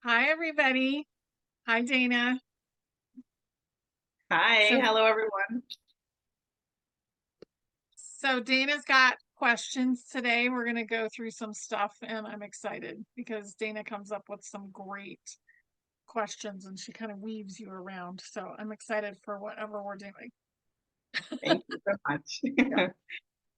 Hi, everybody. Hi, Dayna. Hi, So, hello everyone. so Dayna's got questions today. We're going to go through some stuff, and I'm excited because Dayna comes up with some great questions and she kind of weaves you around. So, I'm excited for whatever we're doing. Thank you so much. Yeah.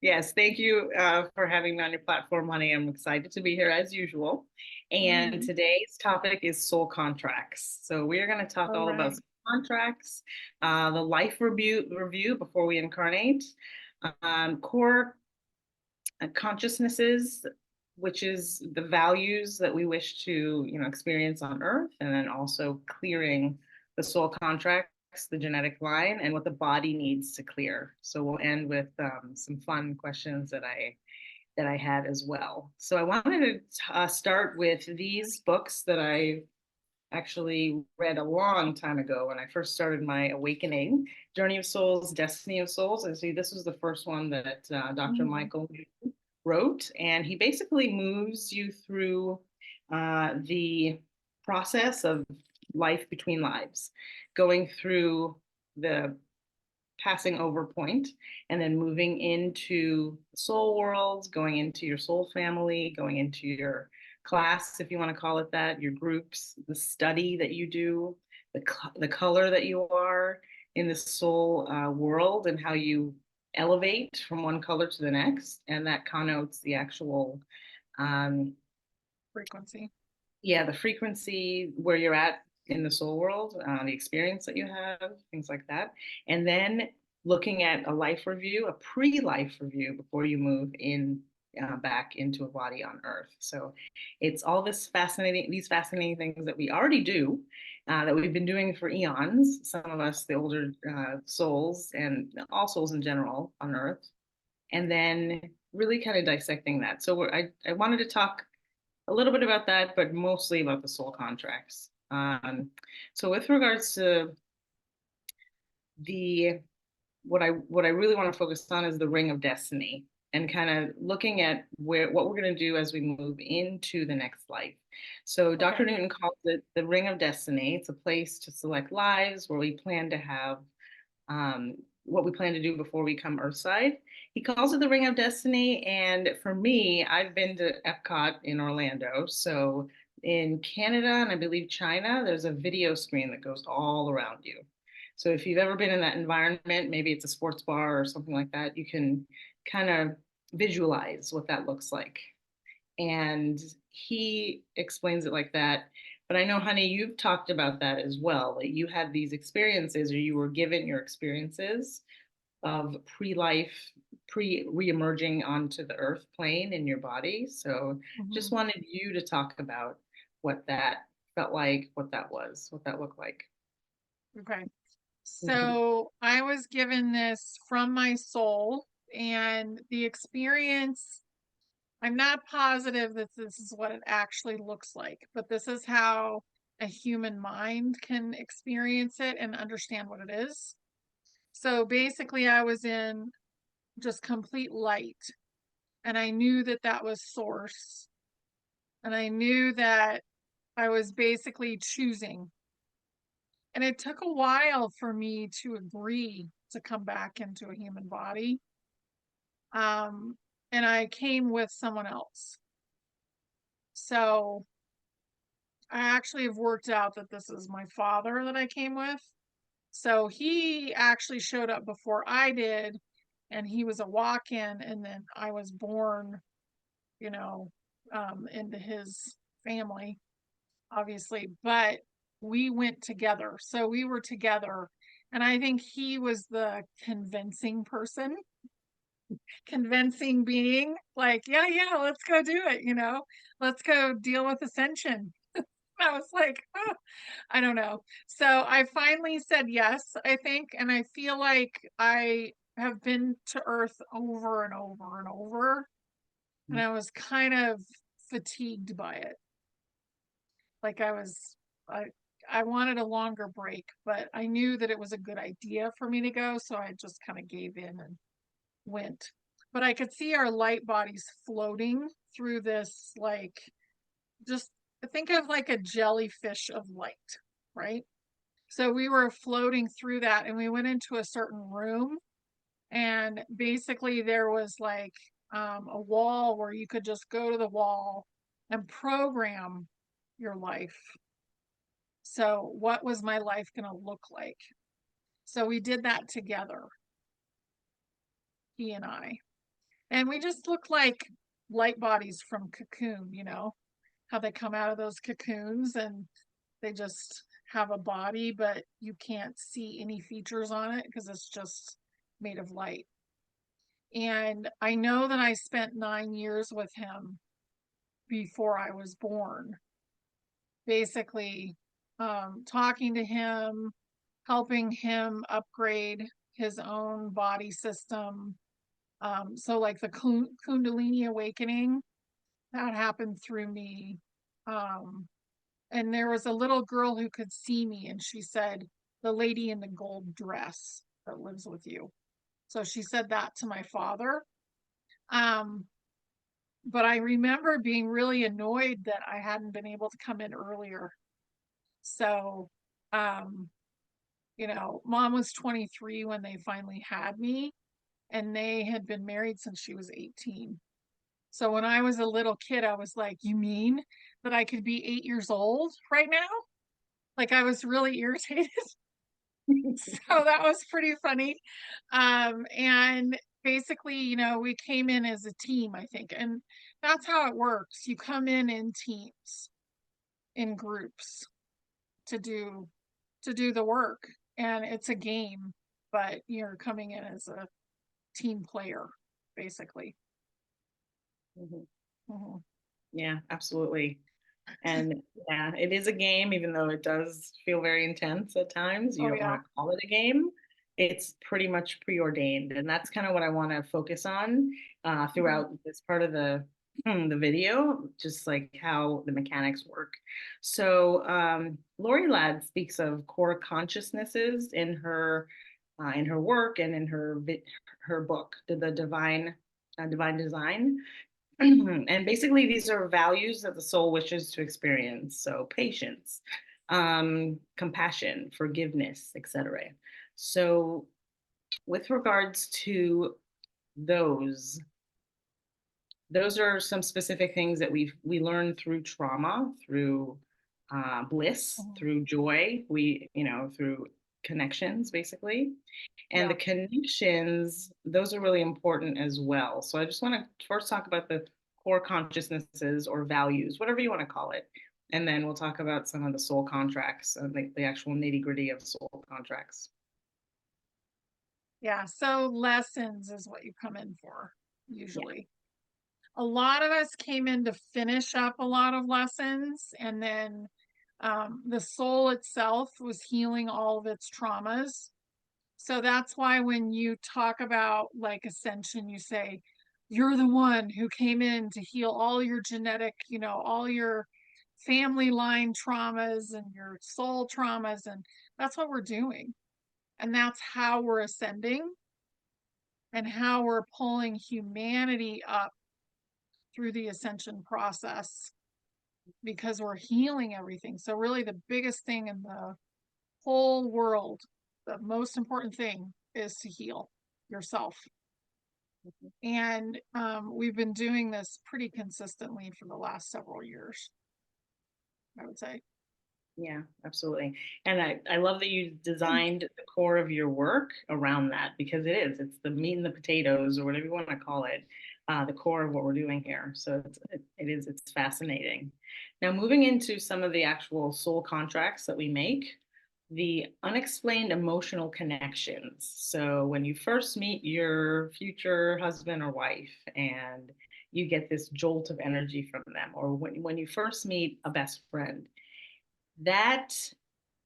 Yes, thank you for having me on your platform, honey. I'm excited to be here as usual. And Mhm. today's topic is soul contracts. So we are going to talk All all about right. soul contracts, the life review before we incarnate, core consciousnesses, which is the values that we wish to, experience on Earth, and then also clearing the soul contracts, the genetic line, and what the body needs to clear. So we'll end with some fun questions that I had as well. So I wanted to start with these books that I actually read a long time ago when I first started my awakening, Journey of Souls, Destiny of Souls. And see, this was the first one that Dr. Mhm. Michael wrote, and he basically moves you through the process of life between lives, going through the passing over point and then moving into soul worlds, going into your soul family, going into your class, if you want to call it that, your groups, the study that you do, the color that you are in the soul world, and how you elevate from one color to the next. And that connotes the actual um, Frequency. yeah, the frequency where you're at in the soul world, the experience that you have, things like that. And then looking at a life review, a pre-life review before you move in back into a body on Earth. So it's all these fascinating things that we already do, that we've been doing for eons. Some of us, the older souls, and all souls in general on Earth, and then really kind of dissecting that. So I wanted to talk a little bit about that, but mostly about the soul contracts. So with regards to the what I really want to focus on is the ring of destiny, and kind of looking at what we're going to do as we move into the next life. So Dr. Okay. Newton calls it the ring of destiny. It's a place to select lives where we plan to have um, what we plan to do before we come Earthside. He calls it the Ring of Destiny. And for me, I've been to Epcot in Orlando. So in Canada and I believe China, there's a video screen that goes all around you. So if you've ever been in that environment, maybe it's a sports bar or something like that, you can kind of visualize what that looks like. And he explains it like that. But I know, honey, you've talked about that as well. That you had these experiences, or you were given your experiences of pre-life, pre-re-emerging onto the earth plane in your body. So just Mhm. wanted you to talk about what that felt like, what that was, what that looked like. Okay. Mhm. So, I was given this from my soul, and the experience, I'm not positive that this is what it actually looks like, but this is how a human mind can experience it and understand what it is. So basically, I was in just complete light, and I knew that that was source, and I knew that I was basically choosing. And it took a while for me to agree to come back into a human body. Um, and I came with someone else. So I actually have worked out that this is my father that I came with. So he actually showed up before I did, and he was a walk-in, and then I was born, you know, into his family, obviously. But we went together. So we were together. And I think he was the convincing person, convincing being like, yeah, yeah, let's go do it, let's go deal with Ascension. I was like, oh, I don't know. So I finally said yes, I think. And I feel like I have been to Earth over and over and over. And I was kind of fatigued by it. Like I, I wanted a longer break, but I knew that it was a good idea for me to go. So I just kind of gave in and went. But I could see our light bodies floating through this, like, just think of like a jellyfish of light, right? So we were floating through that and we went into a certain room, and basically there was like a wall where you could just go to the wall and program your life. So what was my life going to look like? So we did that together, he and I. And we just looked like light bodies from Cocoon, you know, how they come out of those cocoons and they just have a body, but you can't see any features on it because it's just made of light. And I know that I spent 9 years with him before I was born, basically talking to him, helping him upgrade his own body system. So, like the Kundalini awakening, that happened through me. And there was a little girl who could see me, and she said, "The lady in the gold dress that lives with you." So she said that to my father. Um, but I remember being really annoyed that I hadn't been able to come in earlier. So, um, you know, mom was 23 when they finally had me, and they had been married since she was 18. So when I was a little kid, I was like, "You mean that I could be 8 years old right now?" Like I was really irritated. So that was pretty funny. And basically, you know, we came in as a team, I think, and that's how it works. You come in teams, in groups to do the work, and it's a game, but you're coming in as a team player, basically. Mhm. Mhm. Yeah, absolutely. And yeah, it is a game, even though it does feel very intense at times. You Oh don't yeah. want to call it a game. It's pretty much preordained, and that's kind of what I want to focus on Mhm. throughout this part of the video, just like how the mechanics work. So, Lori Ladd speaks of core consciousnesses in her work and in her book, The Divine Design. And basically, these are values that the soul wishes to experience. So, patience, compassion, forgiveness, etc. So, with regards to those, those are some specific things that we learn through trauma, through bliss, Mhm. through joy. Through connections, basically. And the Yeah. connections, those are really important as well. So I just want to first talk about the core consciousnesses or values, whatever you want to call it. And then we'll talk about some of the soul contracts and the actual nitty gritty of soul contracts. Yeah. So lessons is what you come in for, Yeah. usually. A lot of us came in to finish up a lot of lessons, and then the soul itself was healing all of its traumas. So that's why when you talk about like ascension, you say, "You're the one who came in to heal all your genetic, you know, all your family line traumas and your soul traumas." And that's what we're doing. And that's how we're ascending and how we're pulling humanity up through the ascension process, because we're healing everything. So, really, the biggest thing in the whole world, the most important thing is to heal yourself. And we've been doing this pretty consistently for the last several years, I would say. Yeah, absolutely. And I love that you designed the core of your work around that because it's the meat and the potatoes or whatever you want to call it, the core of what we're doing here. So it's fascinating. Now, moving into some of the actual soul contracts that we make, the unexplained emotional connections. So when you first meet your future husband or wife and you get this jolt of energy from them, or when you first meet a best friend, that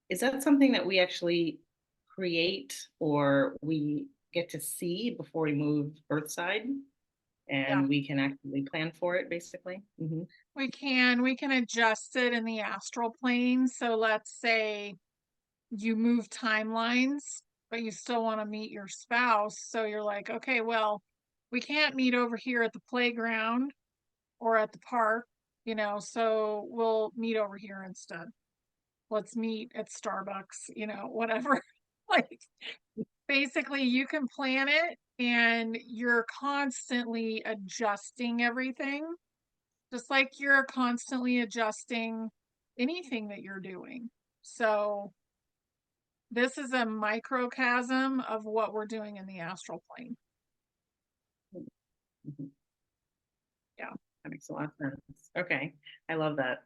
is that something that we actually create or we get to see before we move earthside Yeah, and we can actually plan for it basically? we can adjust it in the astral plane. So, let's say you move timelines, but you still want to meet your spouse. So, you're like, okay, well, we can't meet over here at the playground or at the park. you know, so we'll meet over here instead. Let's meet at Starbucks, you know, whatever. Like, basically, you can plan it and you're constantly adjusting everything, just like you're constantly adjusting anything that you're doing. So, this is a microcosm of what we're doing in the astral plane. Mhm. Yeah. That makes a lot of sense. Okay, I love that.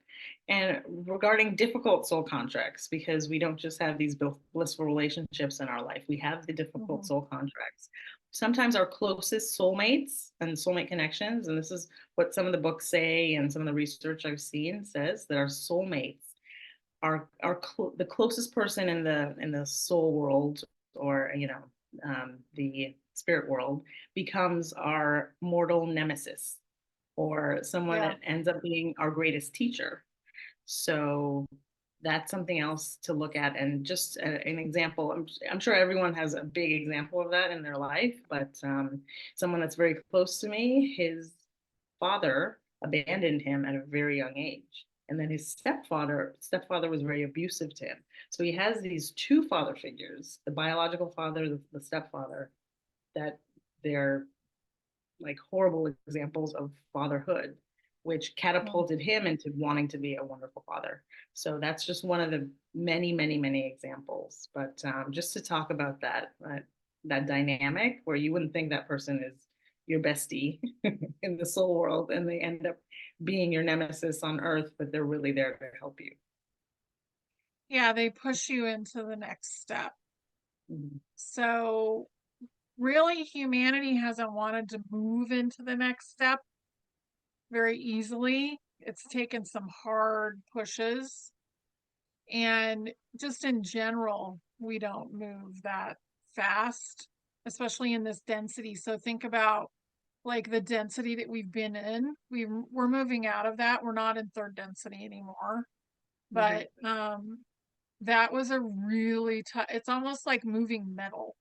And regarding difficult soul contracts, because we don't just have these blissful relationships in our life, we have the difficult Mm-hmm. soul contracts. Sometimes our closest soulmates and soulmate connections, and this is what some of the books say, and some of the research I've seen says that our soulmates are the closest person in the soul world, or the spirit world, becomes our mortal nemesis, or someone Yeah. that ends up being our greatest teacher. So that's something else to look at. And just an example, I'm sure everyone has a big example of that in their life, but someone that's very close to me, his father abandoned him at a very young age. And then his stepfather was very abusive to him. So he has these two father figures, the biological father, the stepfather, that they're like horrible examples of fatherhood, which Mm. catapulted him into wanting to be a wonderful father. So that's just one of the many, many, many examples. But just to talk about that dynamic where you wouldn't think that person is your bestie in the soul world, and they end up being your nemesis on earth, but they're really there to help you. Yeah, they push you into the next step. Mhm. So, really, humanity hasn't wanted to move into the next step very easily. It's taken some hard pushes. And just in general, we don't move that fast, especially in this density. So, think about like the density that we've been in. We're moving out of that. We're not in third density anymore. Mhm. But that was a really tough, it's almost like moving metal.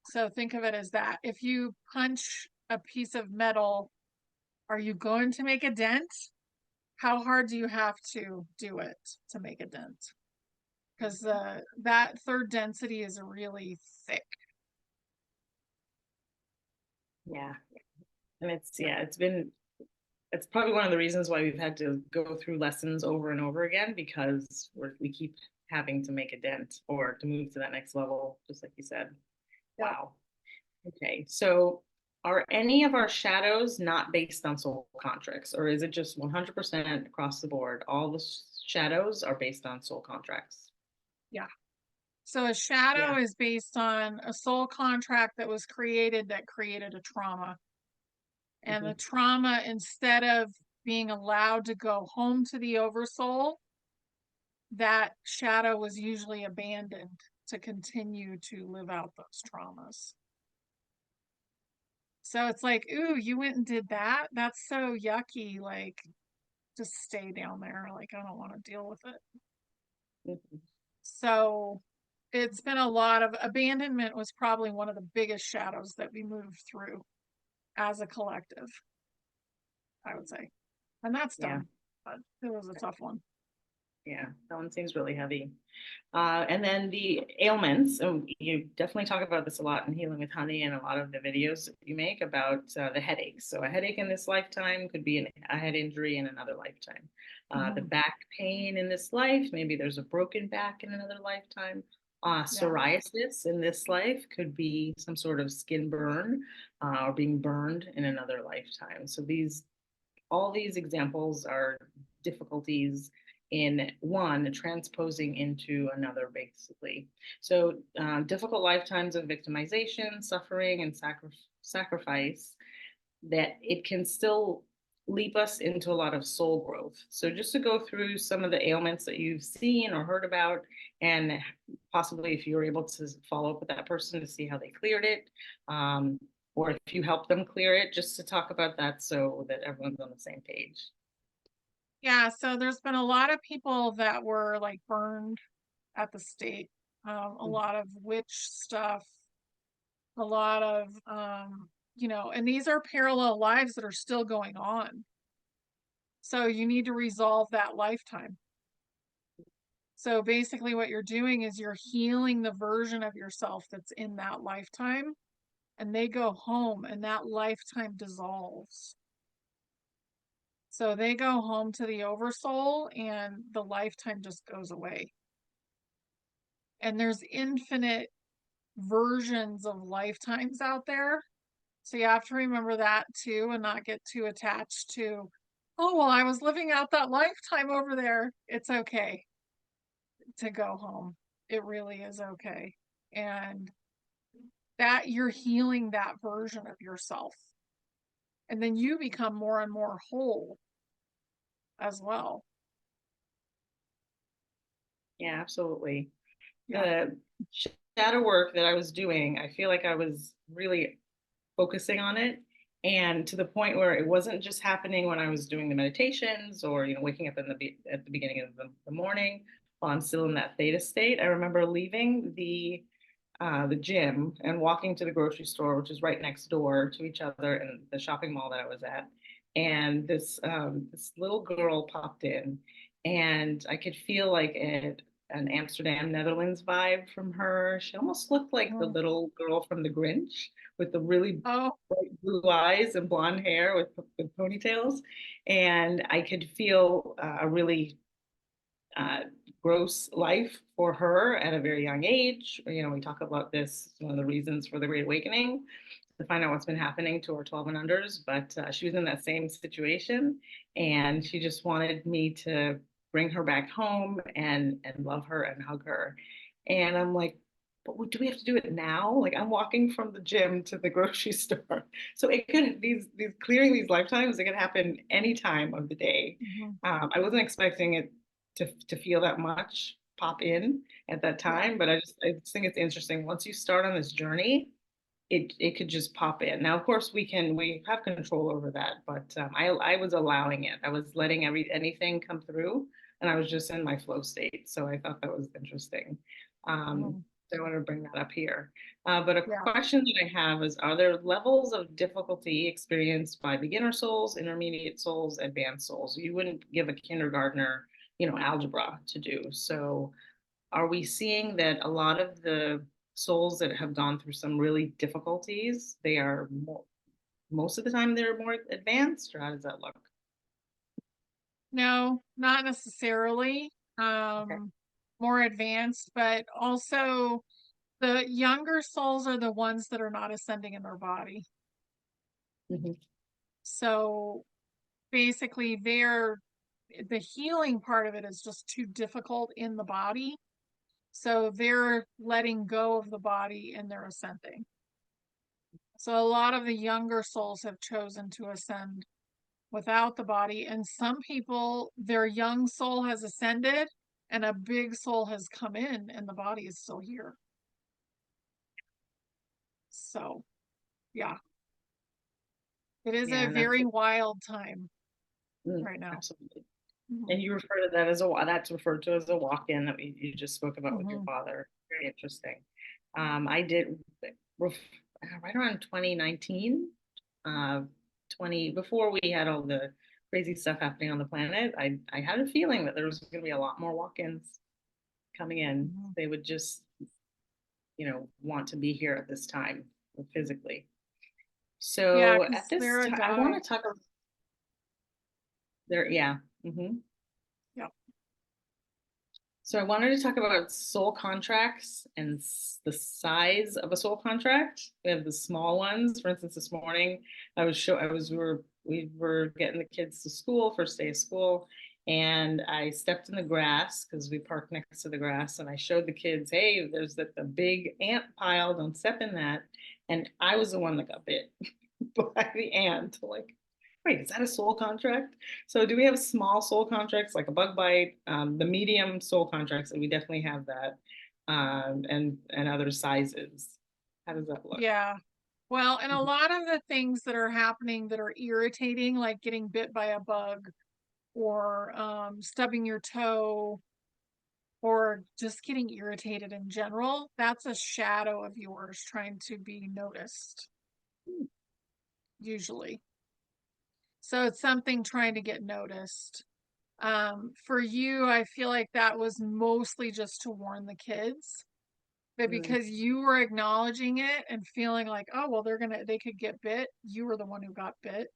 So think of it as that. If you punch a piece of metal, are you going to make a dent? How hard do you have to do it to make a dent? Because that third density is really thick. Yeah. And it's probably one of the reasons why we've had to go through lessons over and over again, because we keep having to make a dent or to move to that next level, just like you said. Yep. Wow. Okay. So are any of our shadows not based on soul contracts, or is it just 100% across the board? All the shadows are based on soul contracts. Yeah. So a shadow Yeah. is based on a soul contract that was created that created a trauma. And the Mhm. trauma, instead of being allowed to go home to the oversoul, that shadow was usually abandoned to continue to live out those traumas. So it's like, ooh, you went and did that? That's so yucky. Like, just stay down there. Like, I don't want to deal with it. Mhm. So it's been a lot of abandonment, was probably one of the biggest shadows that we moved through as a collective, I would say. And that's Yeah. done, but it was a tough one. Yeah, that one seems really heavy. And then the ailments, and you definitely talk about this a lot in Healing with Honey and a lot of the videos that you make about the headaches. So a headache in this lifetime could be a head injury in another lifetime. The Mhm. back pain in this life, maybe there's a broken back in another lifetime. Yeah. Psoriasis in this life could be some sort of skin burn, or being burned in another lifetime. So all these examples are difficulties in one transposing into another, basically. So difficult lifetimes of victimization, suffering, and sacrifice, that it can still leap us into a lot of soul growth. So just to go through some of the ailments that you've seen or heard about, and possibly if you were able to follow up with that person to see how they cleared it, or if you help them clear it, just to talk about that so that everyone's on the same page. Yeah. So there's been a lot of people that were like burned at the stake, a lot of witch stuff, a lot of and these are parallel lives that are still going on. So you need to resolve that lifetime. So basically what you're doing is you're healing the version of yourself that's in that lifetime, and they go home and that lifetime dissolves. So they go home to the oversoul and the lifetime just goes away. And there's infinite versions of lifetimes out there. So you have to remember that too and not get too attached to, oh, well, I was living out that lifetime over there. It's okay to go home. It really is okay. And that you're healing that version of yourself. And then you become more and more whole as well. Yeah, absolutely. Yeah. The shadow work that I was doing, I feel like I was really focusing on it, and to the point where it wasn't just happening when I was doing the meditations or waking up at the beginning of the morning while I'm still in that theta state. I remember leaving the gym and walking to the grocery store, which is right next door to each other, and the shopping mall that I was at. And this little girl popped in, and I could feel like an Amsterdam, Netherlands vibe from her. She almost looked like the Mhm. little girl from The Grinch with the really Oh, bright blue eyes and blonde hair with ponytails. And I could feel a really uh, gross life for her at a very young age. We talk about this, one of the reasons for the Great Awakening, to find out what's been happening to our 12 and unders. But she was in that same situation, and she just wanted me to bring her back home and love her and hug her. And I'm like, but do we have to do it now? Like, I'm walking from the gym to the grocery store. So it could, these clearing these lifetimes, it could happen any time of the day. mhm. I wasn't expecting it to feel that much pop in at that Yeah. time, but I just think it's interesting. Once you start on this journey, it could just pop in. Now, of course, we have control over that, but I was allowing it. I was letting anything come through, and I was just in my flow state. So I thought that was interesting. Mhm. So I wanted to bring that up here. But a Yeah. question that I have is, are there levels of difficulty experienced by beginner souls, intermediate souls, advanced souls? You wouldn't give a kindergartner, algebra to do. So are we seeing that a lot of the souls that have gone through some really difficulties, they are more, most of the time they're more advanced, or how does that look? No, not necessarily. Okay. More advanced, but also the younger souls are the ones that are not ascending in their body. Mhm. So basically the healing part of it is just too difficult in the body. So they're letting go of the body and they're ascending. So a lot of the younger souls have chosen to ascend without the body. And some people, their young soul has ascended and a big soul has come in and the body is still here. So, yeah, it is Yeah, a and very wild time mm, right now. absolutely. Mhm. And you refer to that as that's referred to as a walk-in that you just spoke about with your Mhm. father. Very interesting. I did right around 2019, uh, 20 before we had all the crazy stuff happening on the planet. I had a feeling that there was going to be a lot more walk-ins coming in. Mhm. They would just, want to be here at this time physically. Yeah, So at because this they're a time, I want guide. to talk about there. Yeah. Yep. So I wanted to talk about soul contracts and the size of a soul contract. We have the small ones. For instance, this morning we were getting the kids to school, first day of school, and I stepped in the grass because we parked next to the grass, and I showed the kids, hey, there's the big ant pile. Don't step in that. And I was the one that got bit by the ant. Like, wait, is that a soul contract? So do we have small soul contracts like a bug bite? The medium soul contracts, we definitely have that, and other sizes. How does that look? Yeah. Well, and a lot of the things that are happening that are irritating, like getting bit by a bug or stubbing your toe or just getting irritated in general, that's a shadow of yours trying to be noticed. usually. So it's something trying to get noticed. For you, I feel like that was mostly just to warn the kids, but Mm. because you were acknowledging it and feeling like, oh, well, they could get bit, you were the one who got bit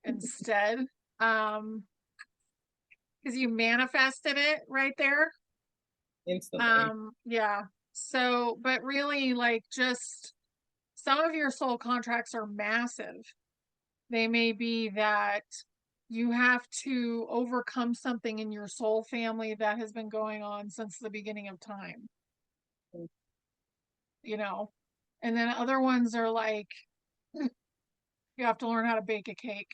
instead. Because you manifested it right there. Instantly. Yeah. So, but really, like, just some of your soul contracts are massive. They may be that you have to overcome something in your soul family that has been going on since the beginning of time, Mm. you know? And then other ones are like, you have to learn how to bake a cake,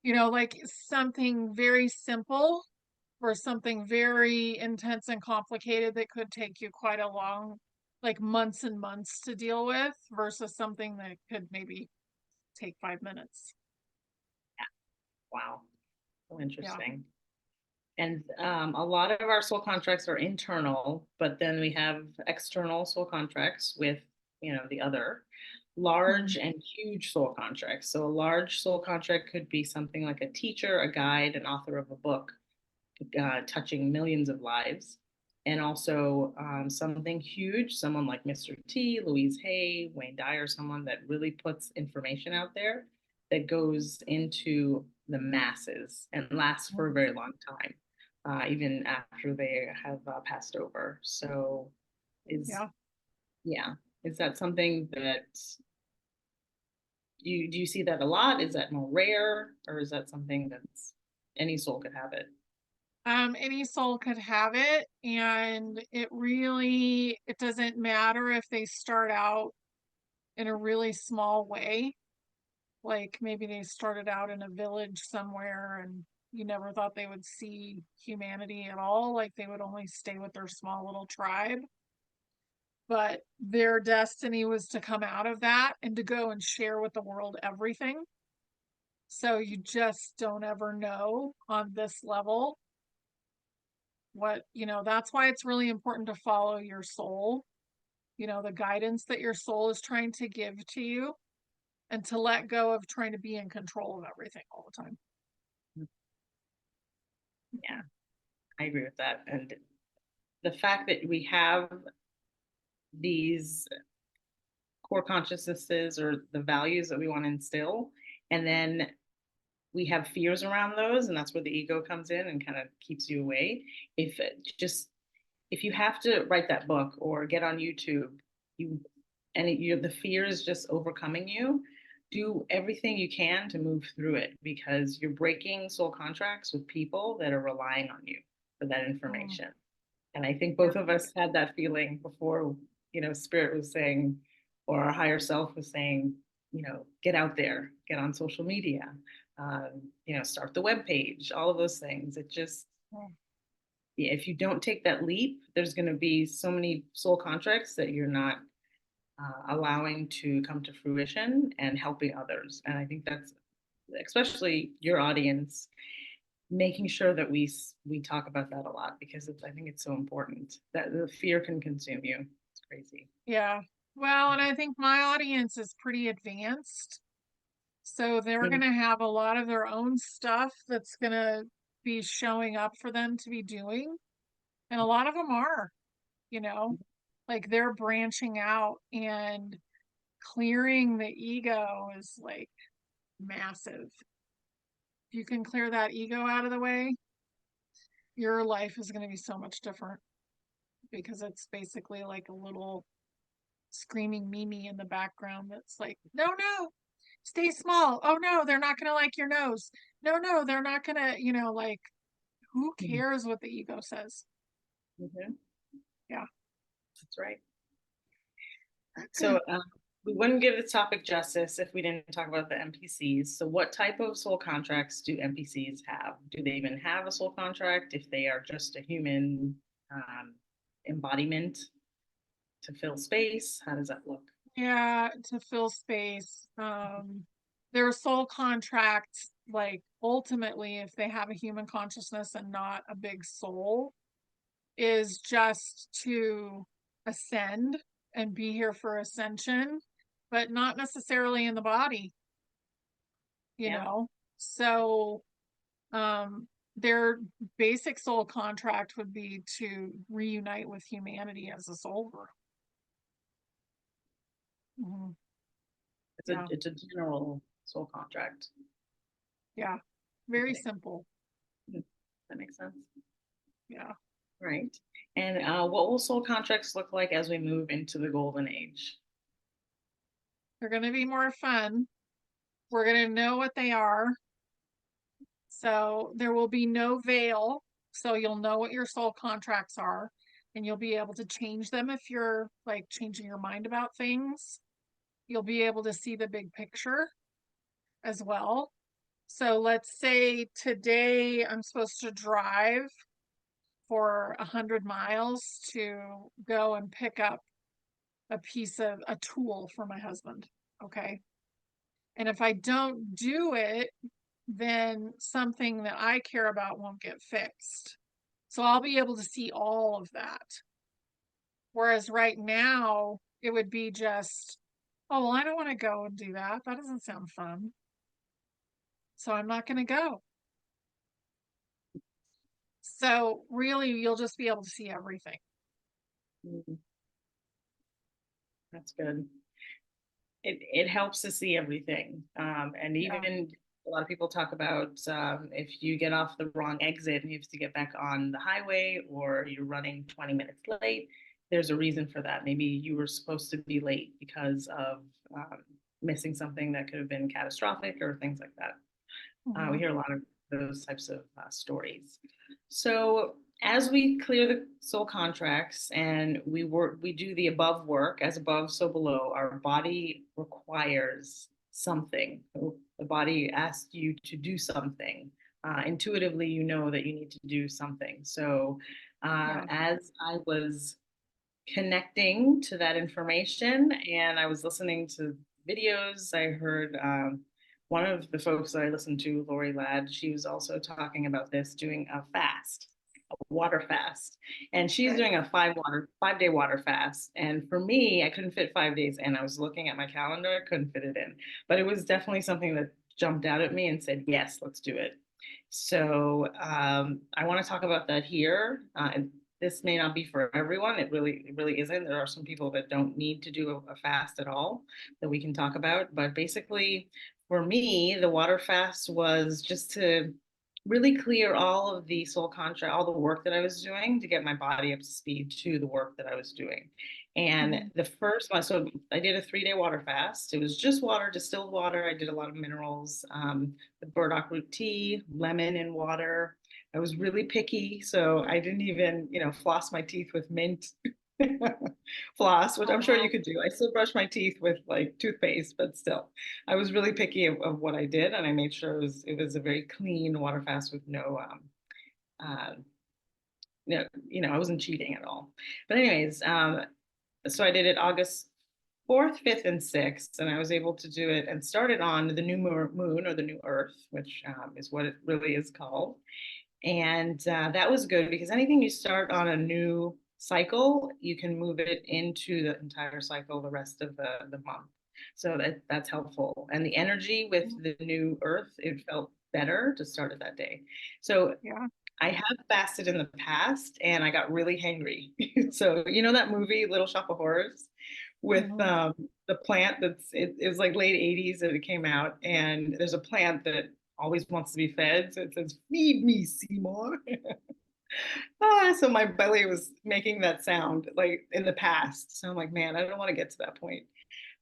like something very simple or something very intense and complicated that could take you quite a long, like months and months to deal with versus something that could maybe take 5 minutes. Wow. So Yeah. interesting. And a lot of our soul contracts are internal, but then we have external soul contracts with, the other Mhm. large and huge soul contracts. So a large soul contract could be something like a teacher, a guide, an author of a book, touching millions of lives. And also something huge, someone like Mr. T, Louise Hay, Wayne Dyer, someone that really puts information out there that goes into the masses and lasts for a very long time, even after they have passed over. So, is Yeah. yeah, is that something that you do you see that a lot? Is that more rare, or is that something that's any soul could have it? Any soul could have it, and it doesn't matter if they start out in a really small way. Like maybe they started out in a village somewhere and you never thought they would see humanity at all. Like they would only stay with their small little tribe. But their destiny was to come out of that and to go and share with the world everything. So you just don't ever know on this level that's why it's really important to follow your soul, the guidance that your soul is trying to give to you and to let go of trying to be in control of everything all the time. Yeah, I agree with that. And the fact that we have these core consciousnesses or the values that we want to instill, and then we have fears around those, and that's where the ego comes in and kind of keeps you away. If it just if you have to write that book or get on YouTube, you the fear is just overcoming you. Do everything you can to move through it because you're breaking soul contracts with people that are relying on you for that Mm, information. And I think yeah. both of us had that feeling before, Spirit was saying, or our higher self was saying, get out there, get on social media, start the web page, all of those things. It just, Mm, yeah, if you don't take that leap, there's going to be so many soul contracts that you're not allowing to come to fruition and helping others. And I think that's especially your audience, making sure that we talk about that a lot because I think it's so important that the fear can consume you. It's crazy. yeah. Well, and I think my audience is pretty advanced. So they're going Mm. to have a lot of their own stuff that's going to be showing up for them to be doing. And a lot of them are, you know, like they're branching out and clearing the ego is like massive. If you can clear that ego out of the way, your life is going to be so much different because it's basically like a little screaming Mimi in the background that's like, no, no, stay small. Oh no, they're not going to like your nose. No, no, they're not going to, like, who cares what the ego says? Mm-hmm. Yeah. That's right. So we wouldn't give the topic justice if we didn't talk about the NPCs. So what type of soul contracts do NPCs have? Do they even have a soul contract if they are just a human embodiment to fill space? How does that look? Yeah, to fill space. Their soul contract, like ultimately, if they have a human consciousness and not a big soul, is just to ascend and be here for ascension but not necessarily in the body, you Yeah. know? So, their basic soul contract would be to reunite with humanity as a soul group. Mhm. Yeah, It's a general soul contract. yeah. Very Okay. simple. That makes sense. Yeah. Right. And what will soul contracts look like as we move into the golden age? They're going to be more fun. We're going to know what they are. So there will be no veil. So you'll know what your soul contracts are, and you'll be able to change them if you're like changing your mind about things. You'll be able to see the big picture as well. So let's say today I'm supposed to drive for 100 miles to go and pick up a piece of a tool for my husband. Okay. And if I don't do it, then something that I care about won't get fixed. So I'll be able to see all of that. Whereas right now, it would be just, oh, well, I don't want to go and do that. That doesn't sound fun. So I'm not going to go. So really, you'll just be able to see everything. Mm, that's good. It helps to see everything. And Yeah. even a lot of people talk about if you get off the wrong exit and you have to get back on the highway or you're running 20 minutes late, there's a reason for that. Maybe you were supposed to be late because of missing something that could have been catastrophic or things like that. We Mhm. hear a lot of those types of stories. So as we clear the soul contracts and we do the above work, as above, so below, our body requires something. The body asks you to do something. Intuitively, you know that you need to do something. So Yeah. as I was connecting to that information and I was listening to videos. I heard one of the folks that I listened to, Lori Ladd, she was also talking about this, doing a fast, a water fast. And she's Okay. doing a 5 day water fast. And for me, I couldn't fit 5 days in. I was looking at my calendar, I couldn't fit it in. But it was definitely something that jumped out at me and said, yes, let's do it. So I want to talk about that here. This may not be for everyone. It really isn't. There are some people that don't need to do a fast at all that we can talk about. But basically, for me, the water fast was just to really clear all of the soul contract, all the work that I was doing to get my body up to speed to the work that I was doing. And Mhm. the first one, so I did a 3 day water fast. It was just water, distilled water. I did a lot of minerals, the burdock root tea, lemon and water. I was really picky, so I didn't even, floss my teeth with mint floss, which Oh, I'm sure you wow. could do. I still brush my teeth with like toothpaste, but still, I was really picky of what I did, and I made sure it was a very clean water fast with no, uh, I wasn't cheating at all. But anyways, so I did it August 4th, 5th, and 6th, and I was able to do it and started on the new moon or the new earth, which is what it really is called. And that was good because anything you start on a new cycle, you can move it into the entire cycle the rest of the month. So that's helpful. And the energy with Mhm. the new earth, it felt better to start it that day. So Yeah. I have fasted in the past and I got really hangry. So, that movie, Little Shop of Horrors, with Mhm. the plant it was like late 80s that it came out. And there's a plant that always wants to be fed. So it says, "Feed me, Seymour." So my belly was making that sound like in the past. So I'm like, man, I don't want to get to that point.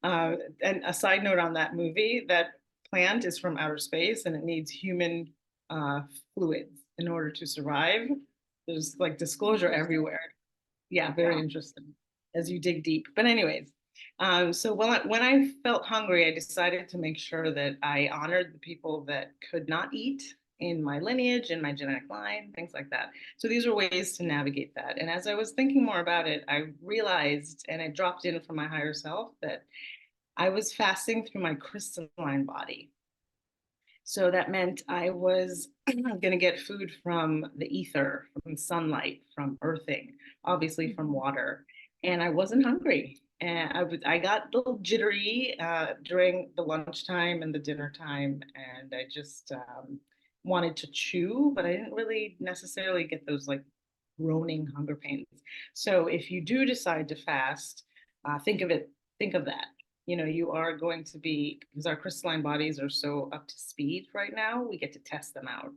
And a side note on that movie, that plant is from outer space and it needs human uh, fluids in order to survive. There's like disclosure Interesting. everywhere. Yeah, very Yeah. interesting as you dig deep. But anyways, so when I felt hungry, I decided to make sure that I honored the people that could not eat in my lineage, in my genetic line, things like that. So these are ways to navigate that. And as I was thinking more about it, I realized, and I dropped in from my higher self, that I was fasting through my crystalline body. So that meant I was going to get food from the ether, from sunlight, from earthing, obviously from Mhm. water. And I wasn't hungry. And I got a little jittery during the lunchtime and the dinner time, and I just wanted to chew, but I didn't really necessarily get those like groaning hunger pains. So if you do decide to fast, think of it, think of that. You know, you are going to be, because our crystalline bodies are so up to speed right now, we get to test them out.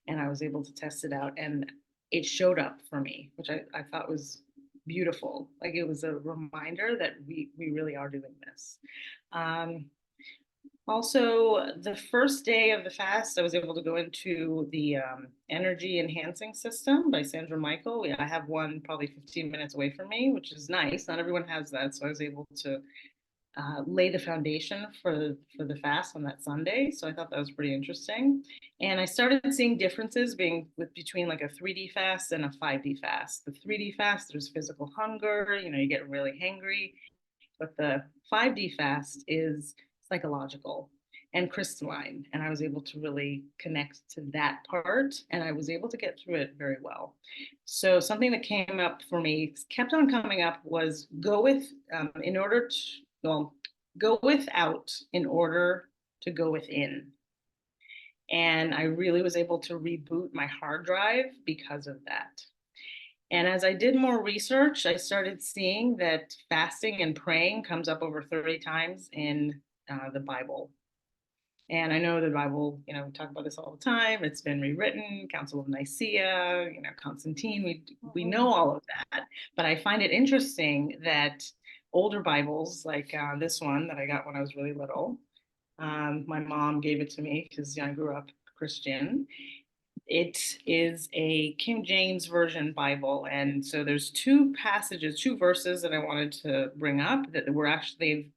And I was able to test it out, and it showed up for me, which I thought was beautiful. Like it was a reminder that we really are doing this. Um, Also, the first day of the fast, I was able to go into the Energy Enhancing System by Sandra Michael. I have one probably 15 minutes away from me, which is nice. Not everyone has that, so I was able to lay the foundation for the fast on that Sunday. So I thought that was pretty interesting. And I started seeing differences being between like a 3D fast and a 5D fast. The 3D fast, there's physical hunger, you know, you get really hangry, but the 5D fast is psychological and crystalline. And I was able to really connect to that part, and I was able to get through it very well. So, something that came up for me, kept on coming up, was go with, in order to, well, go without in order to go within. And I really was able to reboot my hard drive because of that. And as I did more research, I started seeing that fasting and praying comes up over 30 times in the Bible. And I know the Bible, you know, we talk about this all the time. It's been rewritten, Council of Nicaea, you know, Constantine. We know all of that. But I find it interesting that older Bibles, like this one that I got when I was really little, my mom gave it to me because I grew up Christian. It is a King James Version Bible. And so there's two passages, two verses that I wanted to bring up that were actually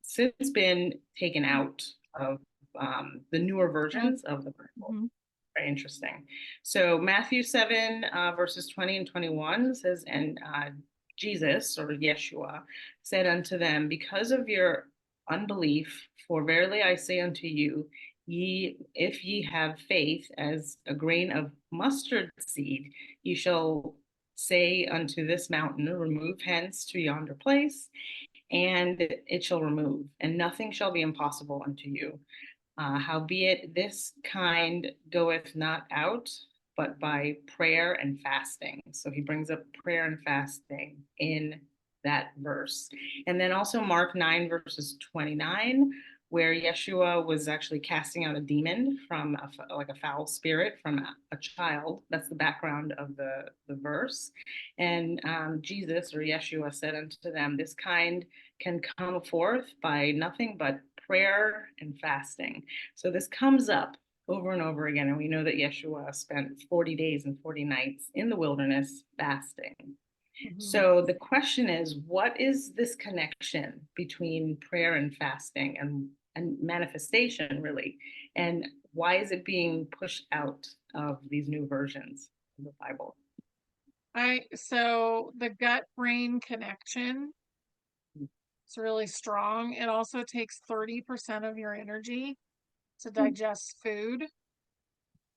since been taken out of the newer versions of the Bible. Mm-hmm. Very interesting. So Matthew 7, verses 20 and 21 says, and Jesus, or Yeshua, said unto them, because of your unbelief, for verily I say unto you, if ye have faith as a grain of mustard seed, ye shall say unto this mountain, remove hence to yonder place, and it shall remove, and nothing shall be impossible unto you. Howbeit this kind goeth not out, but by prayer and fasting. So he brings up prayer and fasting in that verse. And then also Mark 9, verses 29, where Yeshua was actually casting out a demon from like a foul spirit from a child. That's the background of the verse. And Jesus, or Yeshua, said unto them, this kind can come forth by nothing but prayer and fasting. So this comes up over and over again. And we know that Yeshua spent 40 days and 40 nights in the wilderness fasting. Mm-hmm. So the question is, what is this connection between prayer and fasting and manifestation, really? And why is it being pushed out of these new versions of the Bible? So the gut brain connection is really strong. It also takes 30% of your energy to digest food.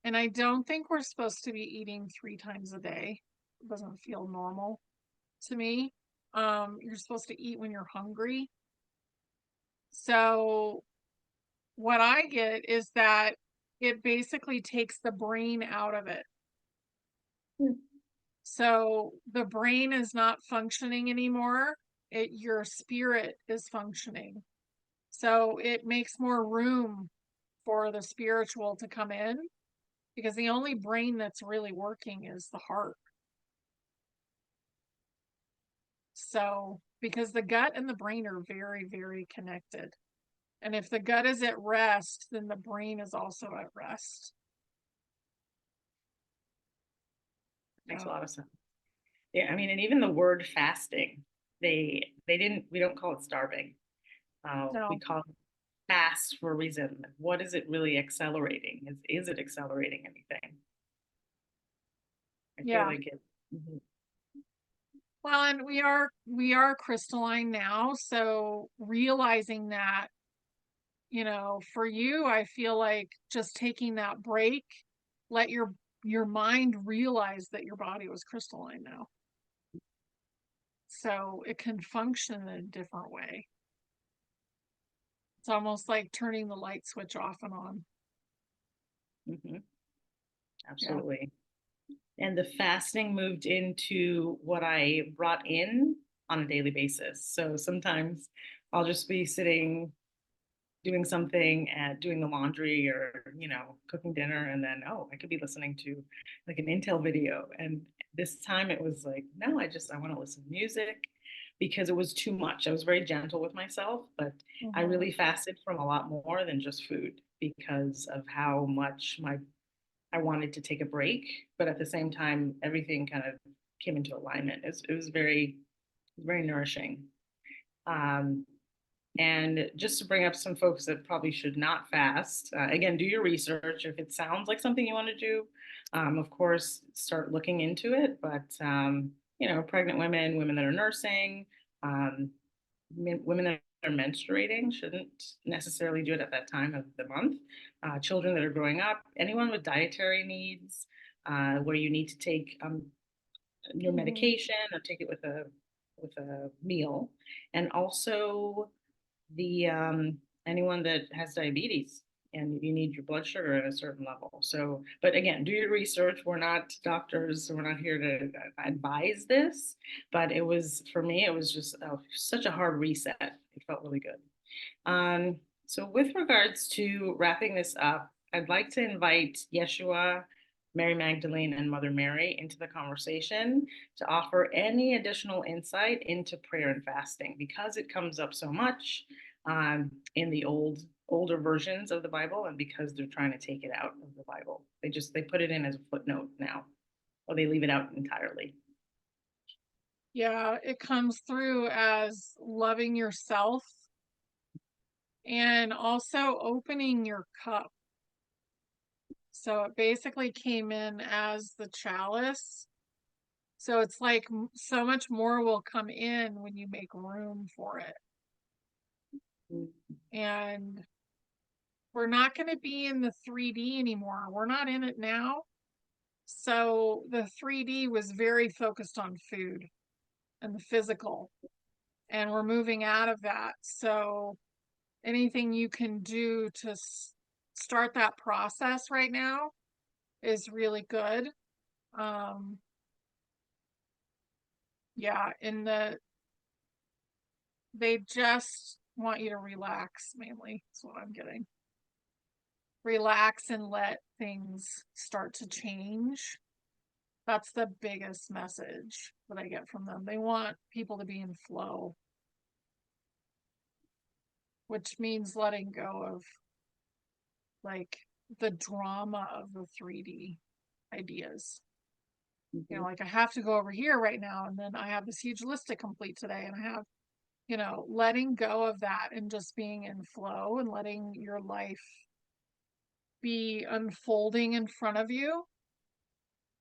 And I don't think we're supposed to be eating 3 times a day. It doesn't feel normal to me. You're supposed to eat when you're hungry. So what I get is that it basically takes the brain out of it. So the brain is not functioning anymore. Your spirit is functioning. So it makes more room for the spiritual to come in, because the only brain that's really working is the heart. So, because the gut and the brain are very, very connected. And if the gut is at rest, then the brain is also at rest. Makes a lot of sense. Yeah, I mean, and even the word fasting, we don't call it starving. No. We call it fast for a reason. What is it really accelerating? Is it accelerating anything? I feel like it. Mm-hmm. Well, and we are crystalline now, so realizing that, you know, for you, I feel like just taking that break, let your mind realize that your body was crystalline now. so it can function in a different way. It's almost like turning the light switch off and on. Hmm. Yeah. Absolutely. And the fasting moved into what I brought in on a daily basis. So sometimes I'll just be sitting doing something and doing the laundry or, cooking dinner. And then, oh, I could be listening to like an Intel video. And this time it was like, no, I want to listen to music because it was too much. I was very gentle with myself, but I Hmm. really fasted from a lot more than just food because of how much I wanted to take a break, but at the same time, everything kind of came into alignment. It was very nourishing. Um, and just to bring up some folks that probably should not fast, again, do your research. If it sounds like something you want to do, of course, start looking into it. But, pregnant women, women that are nursing, um, women that are menstruating shouldn't necessarily do it at that time of the month. Children that are growing up, anyone with dietary needs, where you need to take your Hmm. medication or take it with a meal, and also the anyone that has diabetes and you need your blood sugar at a certain level. So, but again, do your research. We're not doctors, so we're not here to advise this. But it was for me, it was just such a hard reset. It felt really good. Um, so, with regards to wrapping this up, I'd like to invite Yeshua, Mary Magdalene, and Mother Mary into the conversation to offer any additional insight into prayer and fasting because it comes up so much in the older versions of the Bible, and because they're trying to take it out of the Bible, they put it in as a footnote now, or they leave it out entirely. Yeah, it comes through as loving yourself and also opening your cup. So it basically came in as the chalice. So it's like so much more will come in when you make room for it. And we're not going to be in the 3D anymore. We're not in it now. So the 3D was very focused on food and the physical, and we're moving out of that. So anything you can do to start that process right now is really good. Um, yeah, they just want you to relax mainly. That's what I'm getting. Relax and let things start to change. That's the biggest message that I get from them. They want people to be in flow, which means letting go of like the drama of the 3D ideas. Mhm. Like I have to go over here right now, and then I have this huge list to complete today, and I have, letting go of that and just being in flow and letting your life be unfolding in front of you,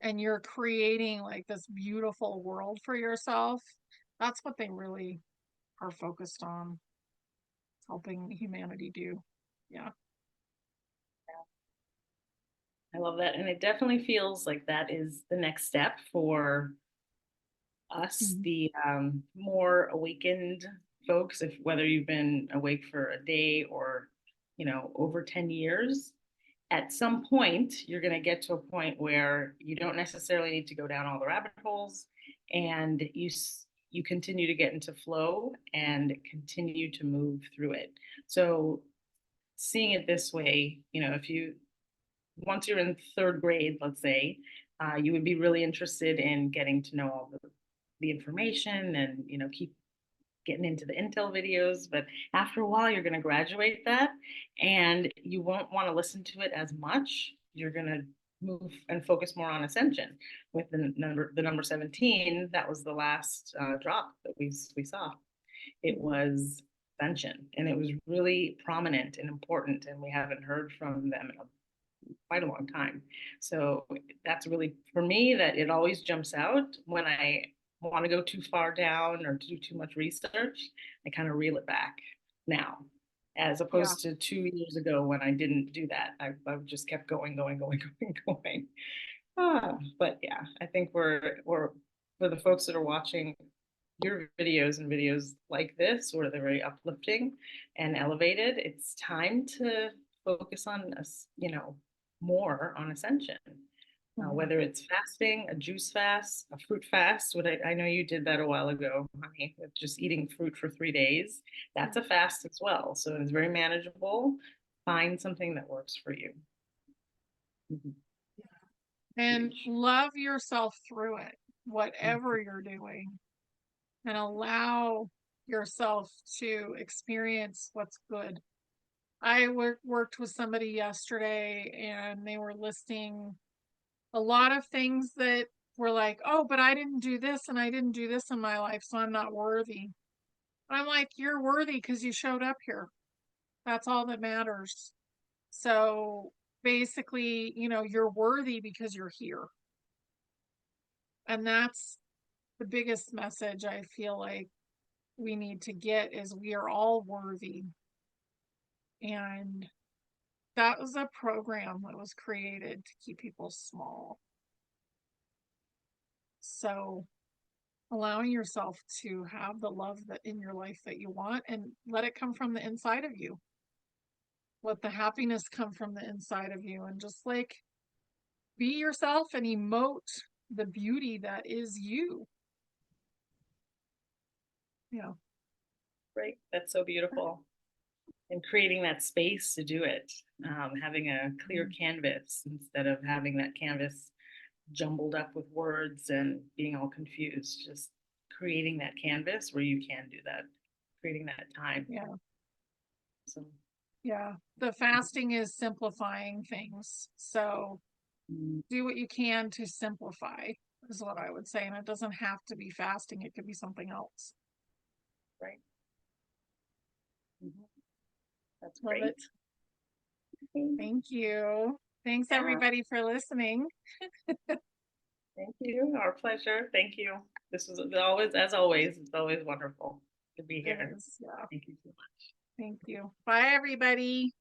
and you're creating like this beautiful world for yourself. That's what they really are focused on helping humanity do. Yeah. I love that. And it definitely feels like that is the next step for us, Mhm. the more awakened folks, if whether you've been awake for a day or, over 10 years, at some point, you're going to get to a point where you don't necessarily need to go down all the rabbit holes and you continue to get into flow and continue to move through it. So seeing it this way, if you once you're in third grade, let's say, you would be really interested in getting to know all the information and keep getting into the Intel videos. But after a while, you're going to graduate that, and you won't want to listen to it as much. You're going to move and focus more on Ascension with the number 17. That was the last drop that we saw. It was Ascension, and it was really prominent and important, and we haven't heard from them in quite a long time. So that's really, for me, that it always jumps out when I want to go too far down or do too much research. I kind of reel it back now, as Yeah. opposed to 2 years ago when I didn't do that. I just kept going, going, going, going, going. But yeah, I think we're for the folks that are watching. your videos and videos like this, where they're very uplifting and elevated, it's time to focus on us, more on ascension. Mhm. Whether it's fasting, a juice fast, a fruit fast. What I know you did that a while ago, honey, with just eating fruit for 3 days. That's a fast as well. So it's very manageable. Find something that works for you. Mhm. And Huge. love yourself through it, Mhm. whatever you're doing, and allow yourself to experience what's good. I worked with somebody yesterday and they were listing a lot of things that were like, oh, but I didn't do this and I didn't do this in my life, so I'm not worthy. I'm like, you're worthy because you showed up here. That's all that matters. So basically, you're worthy because you're here. And that's the biggest message I feel like we need to get is we are all worthy. And that was a program that was created to keep people small. So allowing yourself to have the love that in your life that you want and let it come from the inside of you. Let the happiness come from the inside of you and just like be yourself and emote the beauty that is you. Yeah. Right. That's so beautiful. And creating that space to do it, having a clear canvas instead of having that canvas jumbled up with words and being all confused. Just creating that canvas where you can do that, creating that time. Yeah. So, Yeah. The fasting is simplifying things. So mm, do what you can to simplify, is what I would say. And it doesn't have to be fasting, it could be something else. right. Mhm. That's Love it. great. Okay. Thank you. Thanks Yeah, everybody for listening. thank you. Our pleasure. Thank you. This was always, as always, it's always wonderful to be It here. is. Yeah. Thank you so much. Thank you. Bye, everybody.